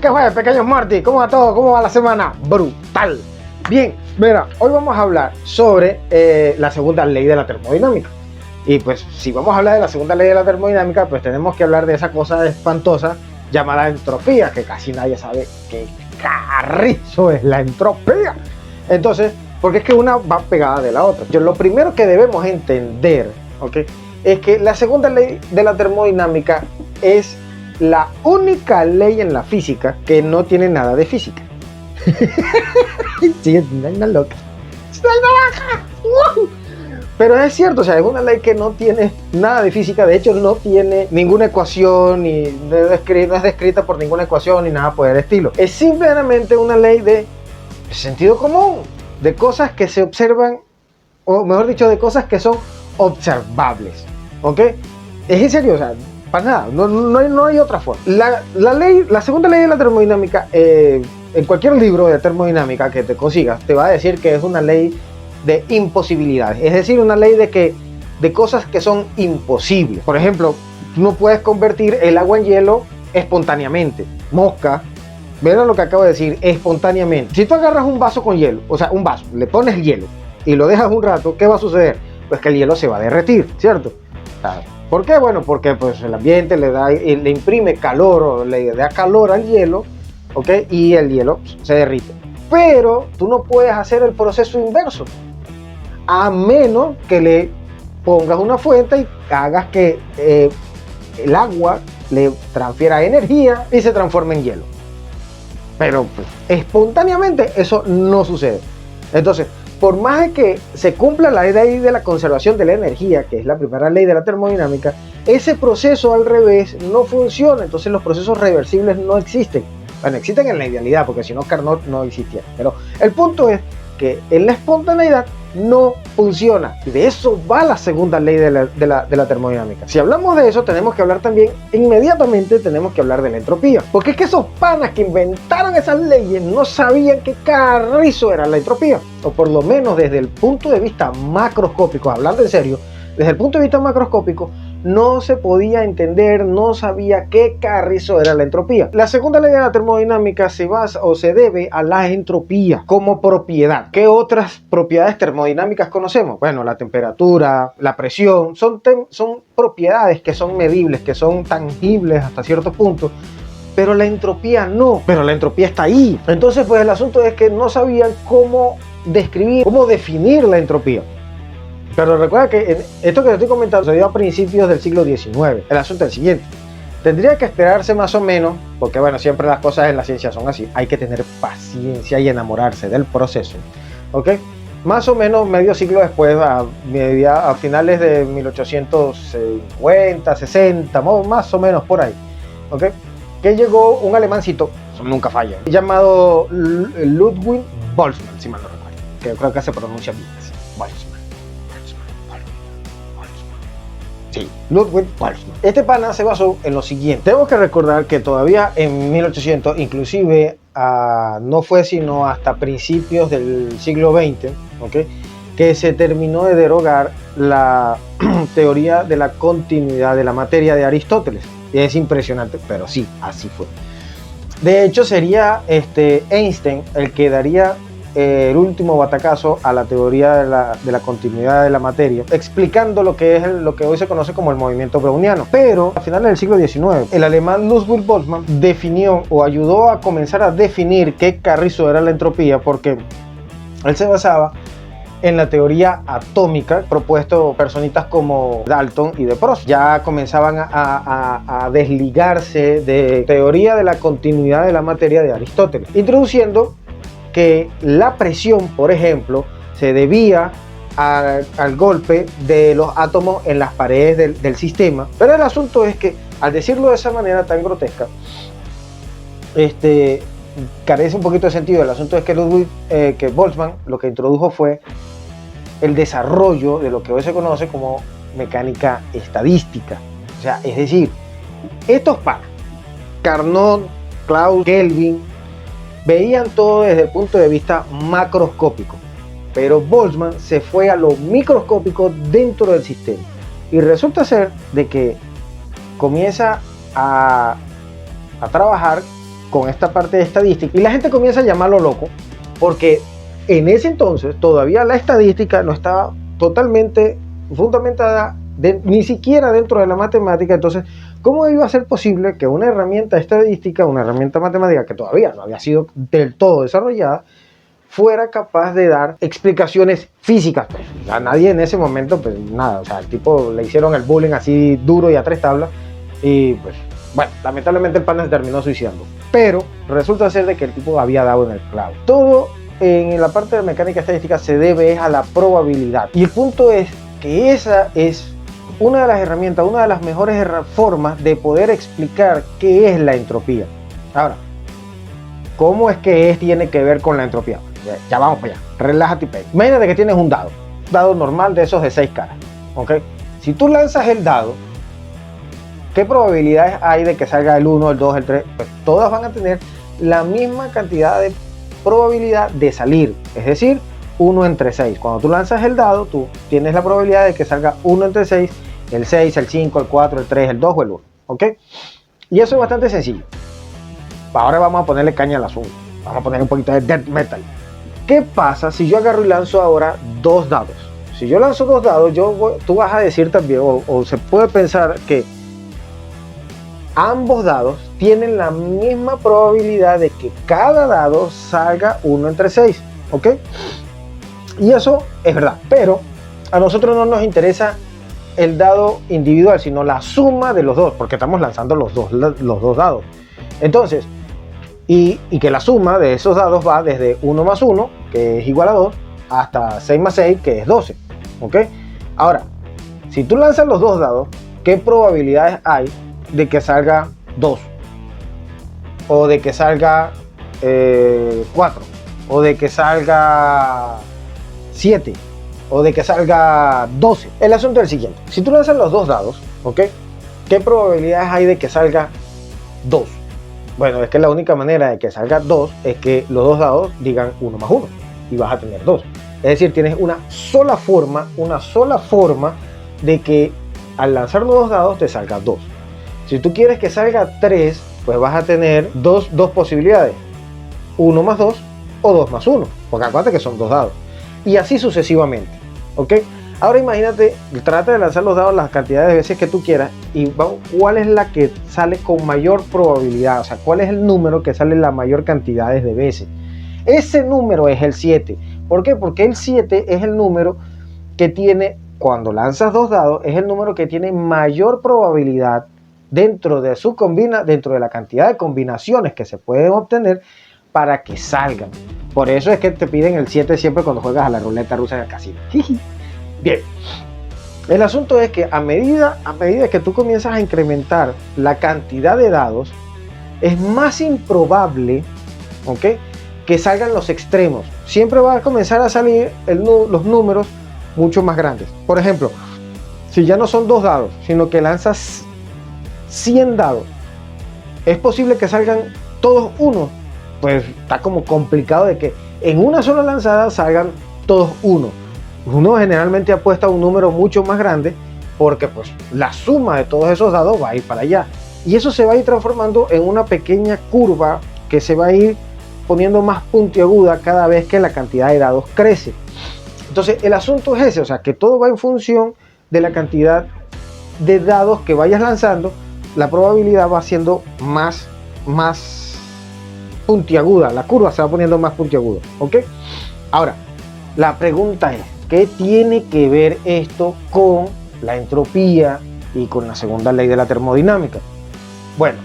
¿Qué fue, pequeños Marty? ¿Cómo va todo? ¿Cómo va la semana? Brutal. Bien, mira, hoy vamos a hablar sobre la segunda ley de la termodinámica. Y pues, si vamos a hablar de la segunda ley de la termodinámica, pues tenemos que hablar de esa cosa espantosa llamada entropía, que casi nadie sabe qué carrizo es la entropía. Entonces, porque es que una va pegada de la otra. Lo primero que debemos entender, ¿ok?, es que la segunda ley de la termodinámica es la única ley en la física que no tiene nada de física. Sí, es una loca. Pero es cierto, o sea, es una ley que no tiene nada de física. De hecho, no tiene ninguna ecuación, ni no es descrita por ninguna ecuación, ni nada por el estilo. Es simplemente una ley de sentido común, de cosas que se observan, o mejor dicho, de cosas que son observables. ¿Ok? Es en serio, o sea, para nada, no hay otra forma. La segunda ley de la termodinámica, en cualquier libro de termodinámica que te consigas, te va a decir que es una ley de imposibilidades, es decir, una ley de cosas que son imposibles. Por ejemplo, tú no puedes convertir el agua en hielo espontáneamente. Mosca, verán lo que acabo de decir, espontáneamente. Si tú agarras un vaso con hielo, o sea, un vaso, le pones hielo y lo dejas un rato, ¿qué va a suceder? Pues que el hielo se va a derretir, ¿cierto? ¿Por qué? Bueno, porque pues el ambiente le imprime calor o le da calor al hielo, ¿ok? Y el hielo se derrite. Pero tú no puedes hacer el proceso inverso, a menos que le pongas una fuente y hagas que el agua le transfiera energía y se transforme en hielo. Pero pues, espontáneamente eso no sucede. Entonces, por más de que se cumpla la ley de la conservación de la energía, que es la primera ley de la termodinámica, ese proceso al revés no funciona. Entonces los procesos reversibles no existen. Bueno, existen en la idealidad, porque si no Carnot no existiera. Pero el punto es que en la espontaneidad no funciona. Y de eso va la segunda ley de la termodinámica. Si hablamos de eso, tenemos que hablar también, inmediatamente tenemos que hablar de la entropía. Porque es que esos panas que inventaron esas leyes no sabían qué carrizo era la entropía. O por lo menos desde el punto de vista macroscópico, hablando en serio, desde el punto de vista macroscópico, no se podía entender, no sabía qué carrizo era la entropía. La segunda ley de la termodinámica se basa o se debe a la entropía como propiedad. ¿Qué otras propiedades termodinámicas conocemos? Bueno, la temperatura, la presión, son propiedades que son medibles, que son tangibles hasta cierto punto. Pero la entropía no, pero la entropía está ahí. Entonces, pues el asunto es que no sabían cómo describir, cómo definir la entropía. Pero recuerda que esto que te estoy comentando se dio a principios del siglo XIX. El asunto es el siguiente. Tendría que esperarse más o menos, porque bueno, siempre las cosas en la ciencia son así. Hay que tener paciencia y enamorarse del proceso. ¿Ok? Más o menos medio siglo después, a finales de 1850, 60, más o menos por ahí. ¿Ok? Que llegó un alemancito, eso nunca falla, llamado Ludwig Boltzmann, si mal no recuerdo. Que creo que se pronuncia bien así. Boltzmann. Sí, Ludwig Boltzmann. Este pana se basó en lo siguiente. Tenemos que recordar que todavía en 1800, inclusive no fue sino hasta principios del siglo XX, ¿okay?, que se terminó de derogar la teoría de la continuidad de la materia de Aristóteles. Y es impresionante, pero sí, así fue. De hecho, sería Einstein el que daría el último batacazo a la teoría de la continuidad de la materia, explicando lo que hoy se conoce como el movimiento browniano. Pero a finales del siglo XIX, el alemán Ludwig Boltzmann definió o ayudó a comenzar a definir qué carrizo era la entropía, porque él se basaba en la teoría atómica propuesto personitas como Dalton y de Prost. Ya comenzaban a desligarse de teoría de la continuidad de la materia de Aristóteles, introduciendo que la presión, por ejemplo, se debía al golpe de los átomos en las paredes del sistema. Pero el asunto es que, al decirlo de esa manera tan grotesca, carece un poquito de sentido. El asunto es que Boltzmann lo que introdujo fue el desarrollo de lo que hoy se conoce como mecánica estadística. O sea, es decir, estos panas, Carnot, Clausius, Kelvin, veían todo desde el punto de vista macroscópico, pero Boltzmann se fue a lo microscópico dentro del sistema, y resulta ser de que comienza a trabajar con esta parte de estadística y la gente comienza a llamarlo loco porque en ese entonces todavía la estadística no estaba totalmente fundamentada ni siquiera dentro de la matemática. Entonces, ¿cómo iba a ser posible que una herramienta estadística, una herramienta matemática que todavía no había sido del todo desarrollada, fuera capaz de dar explicaciones físicas? Pues a nadie en ese momento, pues nada, o sea, al tipo le hicieron el bullying así duro y a tres tablas y pues bueno, lamentablemente el pana se terminó suicidando, pero resulta ser de que el tipo había dado en el clavo. Todo en la parte de mecánica estadística se debe a la probabilidad y el punto es que esa es una de las herramientas, una de las mejores formas de poder explicar qué es la entropía. Ahora, ¿cómo es que tiene que ver con la entropía? Ya vamos para allá, relájate. Imagínate que tienes un dado normal de esos de 6 caras, ¿ok? Si tú lanzas el dado, ¿qué probabilidades hay de que salga el 1, el 2, el 3? Pues todas van a tener la misma cantidad de probabilidad de salir, es decir, 1 entre 6. Cuando tú lanzas el dado, tú tienes la probabilidad de que salga 1 entre 6, el 6, el 5, el 4, el 3, el 2 o el 1, ¿ok? Y eso es bastante sencillo. Ahora vamos a ponerle caña al asunto, vamos a poner un poquito de death metal. ¿Qué pasa si yo agarro y lanzo ahora 2 dados? Si yo lanzo 2 dados, tú vas a decir también, o se puede pensar que ambos dados tienen la misma probabilidad de que cada dado salga 1 entre 6, ¿ok? Y eso es verdad, pero a nosotros no nos interesa el dado individual, sino la suma de los dos, porque estamos lanzando los dos dados. Entonces, y que la suma de esos dados va desde 1 más 1, que es igual a 2, hasta 6 más 6, que es 12, ¿ok? Ahora, si tú lanzas los dos dados, ¿qué probabilidades hay de que salga 2? O de que salga 4, o de que salga 7, o de que salga 12. El asunto es el siguiente: si tú lanzas los dos dados, ¿ok? ¿Qué probabilidades hay de que salga 2? Bueno, es que la única manera de que salga 2 es que los dos dados digan 1 más 1 y vas a tener 2. Es decir, tienes una sola forma de que al lanzar los dos dados te salga 2. Si tú quieres que salga 3, pues vas a tener dos posibilidades: 1 más 2 o 2 más 1, porque acuérdate que son dos dados. Y así sucesivamente, ¿ok? Ahora imagínate, trata de lanzar los dados las cantidades de veces que tú quieras y vamos, ¿cuál es la que sale con mayor probabilidad? O sea, ¿cuál es el número que sale la mayor cantidad de veces? Ese número es el 7. ¿Por qué? Porque el 7 es el número que tiene, cuando lanzas dos dados, es el número que tiene mayor probabilidad dentro de la cantidad de combinaciones que se pueden obtener para que salgan. Por eso es que te piden el 7 siempre cuando juegas a la ruleta rusa en el casino. Bien, el asunto es que a medida que tú comienzas a incrementar la cantidad de dados, es más improbable, ¿ok?, que salgan los extremos. Siempre va a comenzar a salir los números mucho más grandes. Por ejemplo, si ya no son 2 dados, sino que lanzas 100 dados, ¿es posible que salgan todos 1? Pues está como complicado de que en una sola lanzada salgan todos 1. Uno generalmente apuesta a un número mucho más grande porque pues la suma de todos esos dados va a ir para allá. Y eso se va a ir transformando en una pequeña curva que se va a ir poniendo más puntiaguda cada vez que la cantidad de dados crece. Entonces el asunto es ese, o sea, que todo va en función de la cantidad de dados que vayas lanzando. La probabilidad va siendo más puntiaguda, la curva se va poniendo más puntiaguda, ¿ok? Ahora, la pregunta es, ¿qué tiene que ver esto con la entropía y con la segunda ley de la termodinámica? Bueno,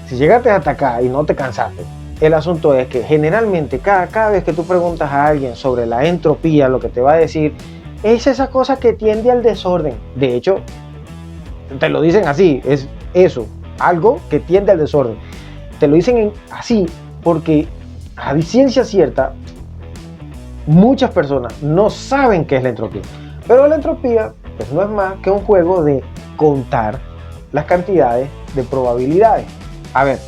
si llegaste hasta acá y no te cansaste, el asunto es que generalmente cada vez que tú preguntas a alguien sobre la entropía, lo que te va a decir es esa cosa que tiende al desorden. De hecho, te lo dicen así, es eso, algo que tiende al desorden. Te lo dicen así porque a ciencia cierta muchas personas no saben qué es la entropía. Pero la entropía pues no es más que un juego de contar las cantidades de probabilidades. A ver,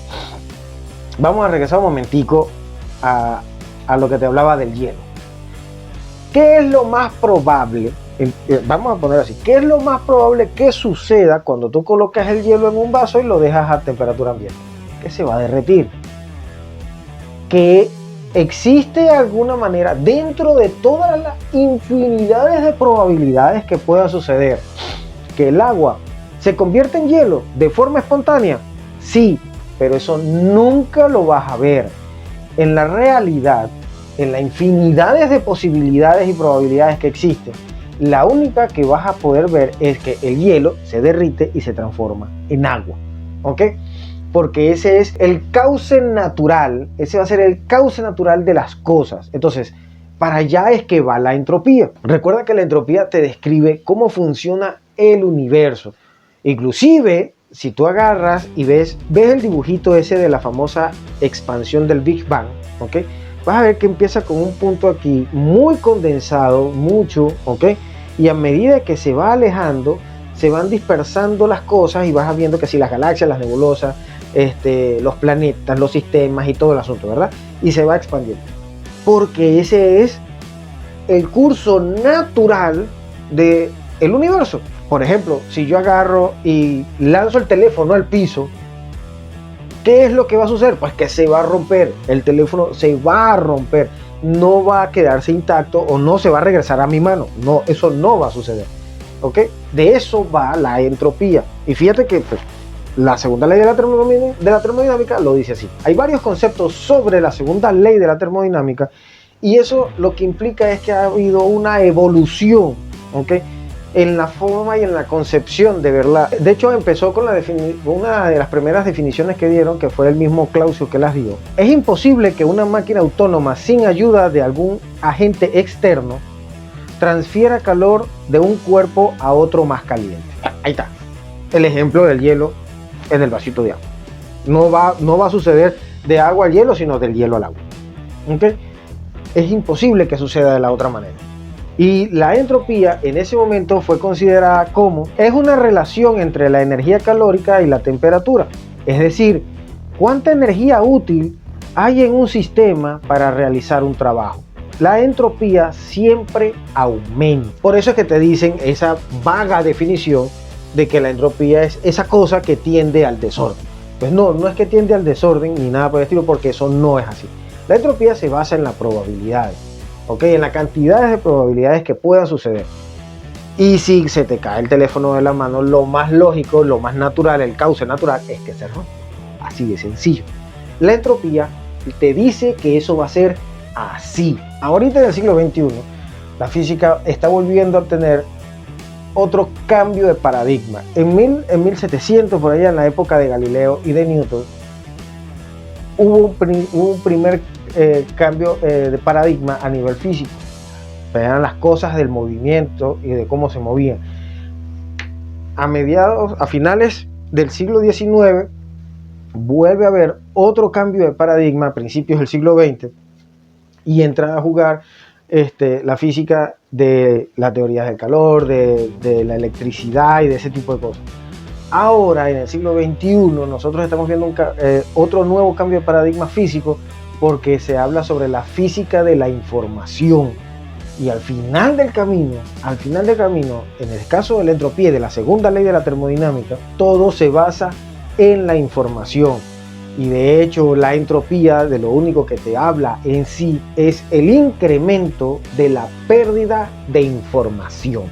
vamos a regresar un momentico a lo que te hablaba del hielo. ¿Qué es lo más probable? Vamos a poner así, ¿qué es lo más probable que suceda cuando tú colocas el hielo en un vaso y lo dejas a temperatura ambiente? que se va a derretir. Que existe alguna manera, dentro de todas las infinidades de probabilidades que pueda suceder, que el agua se convierta en hielo de forma espontánea. Sí, pero eso nunca lo vas a ver. En la realidad, en las infinidades de posibilidades y probabilidades que existen, la única que vas a poder ver es que el hielo se derrite y se transforma en agua, ¿ok? Porque ese es el cauce natural, ese va a ser el cauce natural de las cosas. Entonces, para allá es que va la entropía. Recuerda que la entropía te describe cómo funciona el universo. Inclusive, si tú agarras y ves el dibujito ese de la famosa expansión del Big Bang, ¿ok? Vas a ver que empieza con un punto aquí muy condensado, mucho, ¿ok? Y a medida que se va alejando, se van dispersando las cosas y vas viendo que si las galaxias, las nebulosas, los planetas, los sistemas y todo el asunto, ¿verdad? Y se va expandiendo. Porque ese es el curso natural del universo. Por ejemplo, si yo agarro y lanzo el teléfono al piso, ¿qué es lo que va a suceder? Pues que se va a romper, el teléfono se va a romper, no va a quedarse intacto o no se va a regresar a mi mano. No, eso no va a suceder, ¿ok? De eso va la entropía. Y fíjate que pues, la segunda ley de la termodinámica lo dice así. Hay varios conceptos sobre la segunda ley de la termodinámica y eso lo que implica es que ha habido una evolución, ¿ok? En la forma y en la concepción de verla. De hecho, empezó con una de las primeras definiciones que dieron, que fue el mismo Clausius que las dio. Es imposible que una máquina autónoma sin ayuda de algún agente externo transfiera calor de un cuerpo a otro más caliente. Ahí está. El ejemplo del hielo en el vasito de agua. No va a suceder de agua al hielo, sino del hielo al agua. ¿Okay? Es imposible que suceda de la otra manera. Y la entropía en ese momento fue considerada como es una relación entre la energía calórica y la temperatura. Es decir, cuánta energía útil hay en un sistema para realizar un trabajo. La entropía siempre aumenta. Por eso es que te dicen esa vaga definición de que la entropía es esa cosa que tiende al desorden. Pues no es que tiende al desorden ni nada por el estilo, porque eso no es así. La entropía se basa en las probabilidades. ¿Ok? En la cantidad de probabilidades que puedan suceder. Y si se te cae el teléfono de la mano, lo más lógico, lo más natural, el cauce natural es que se rompa. Así de sencillo. La entropía te dice que eso va a ser así. Ahorita en el siglo XXI, la física está volviendo a tener otro cambio de paradigma. En 1700, por allá en la época de Galileo y de Newton, hubo un primer cambio de paradigma a nivel físico. Eran las cosas del movimiento y de cómo se movían. A finales del siglo XIX vuelve a haber otro cambio de paradigma a principios del siglo XX y entra a jugar la física de la teoría del calor, de la electricidad y de ese tipo de cosas. Ahora en el siglo XXI nosotros estamos viendo otro nuevo cambio de paradigma físico, porque se habla sobre la física de la información. Y al final del camino, en el caso de la entropía y de la segunda ley de la termodinámica, todo se basa en la información. Y de hecho, la entropía, de lo único que te habla en sí, es el incremento de la pérdida de información.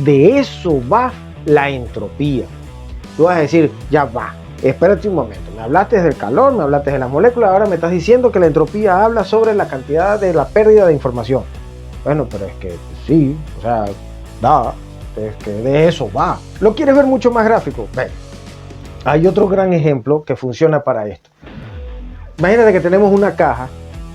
De eso va la entropía. Tú vas a decir, ya va. Espérate un momento, me hablaste del calor, me hablaste de las moléculas, ahora me estás diciendo que la entropía habla sobre la cantidad de la pérdida de información. Bueno, pero es que sí, o sea, es que de eso va. ¿Lo quieres ver mucho más gráfico? Ven, hay otro gran ejemplo que funciona para esto. Imagínate que tenemos una caja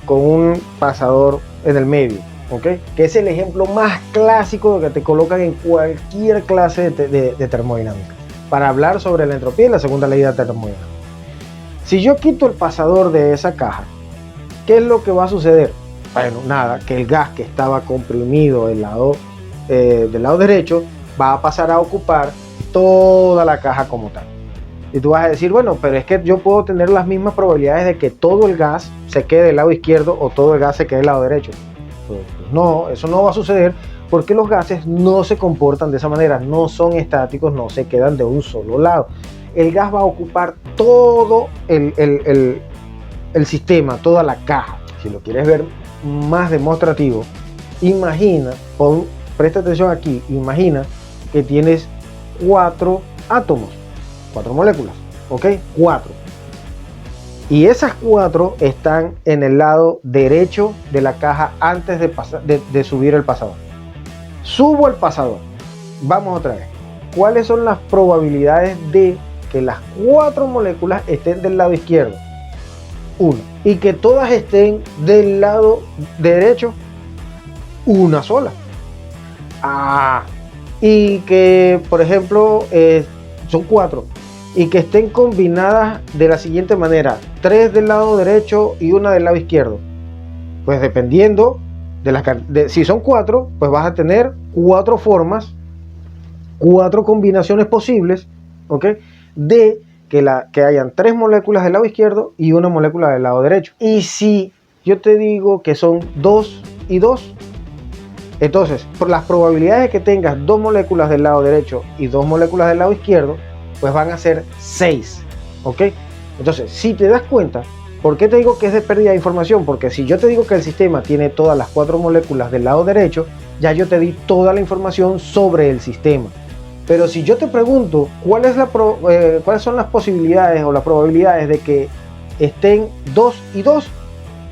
con un pasador en el medio, ¿ok? Que es el ejemplo más clásico que te colocan en cualquier clase de termodinámica, para hablar sobre la entropía y la segunda ley de la termodinámica. Si yo quito el pasador de esa caja, ¿qué es lo que va a suceder? Bueno, nada, que el gas que estaba comprimido del lado derecho va a pasar a ocupar toda la caja como tal. Y tú vas a decir, bueno, pero es que yo puedo tener las mismas probabilidades de que todo el gas se quede del lado izquierdo o todo el gas se quede del lado derecho. Pues no, eso no va a suceder, porque los gases no se comportan de esa manera, no son estáticos, no se quedan de un solo lado. el gas va a ocupar todo el sistema, toda la caja. Si lo quieres ver más demostrativo, imagina, presta atención aquí, imagina que tienes 4 átomos, 4 moléculas, ¿ok? 4. Y esas 4 están en el lado derecho de la caja antes de subir el pasador. Subo el pasador. Vamos otra vez. ¿Cuáles son las probabilidades de que las 4 moléculas estén del lado izquierdo? 1. Y que todas estén del lado derecho, una sola. Y que, por ejemplo, son 4. Y que estén combinadas de la siguiente manera: 3 del lado derecho y una del lado izquierdo. Pues dependiendo de si son 4, pues vas a tener 4 formas, 4 combinaciones posibles, ¿ok? De que hayan 3 moléculas del lado izquierdo y una molécula del lado derecho. Y si yo te digo que son 2 y 2, entonces por las probabilidades de que tengas 2 moléculas del lado derecho y 2 moléculas del lado izquierdo, pues van a ser 6, ¿ok? Entonces, si te das cuenta, ¿por qué te digo que es de pérdida de información? Porque si yo te digo que el sistema tiene todas las 4 moléculas del lado derecho, ya yo te di toda la información sobre el sistema. Pero si yo te pregunto cuáles son las posibilidades o las probabilidades de que estén 2 y 2,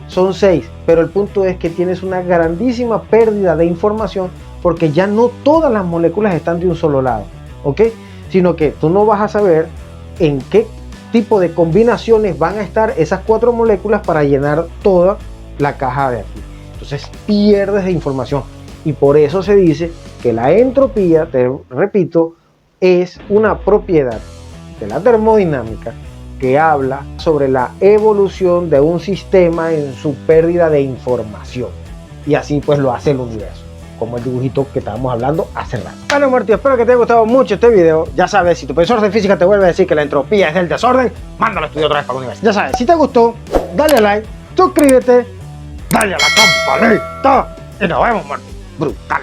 son 6. Pero el punto es que tienes una grandísima pérdida de información porque ya no todas las moléculas están de un solo lado, ¿ok? Sino que tú no vas a saber en qué tipo de combinaciones van a estar esas 4 moléculas para llenar toda la caja de aquí. Entonces pierdes de información y por eso se dice que la entropía, te repito, es una propiedad de la termodinámica que habla sobre la evolución de un sistema en su pérdida de información. Y así pues lo hace el universo, como el dibujito que estábamos hablando hace rato. Bueno, Martí, espero que te haya gustado mucho este video. Ya sabes, si tu profesor de física te vuelve a decir que la entropía es del desorden, mándalo a estudiar otra vez para el universo. Ya sabes, si te gustó, dale a like, suscríbete, dale a la campanita y nos vemos, Martí. Brutal.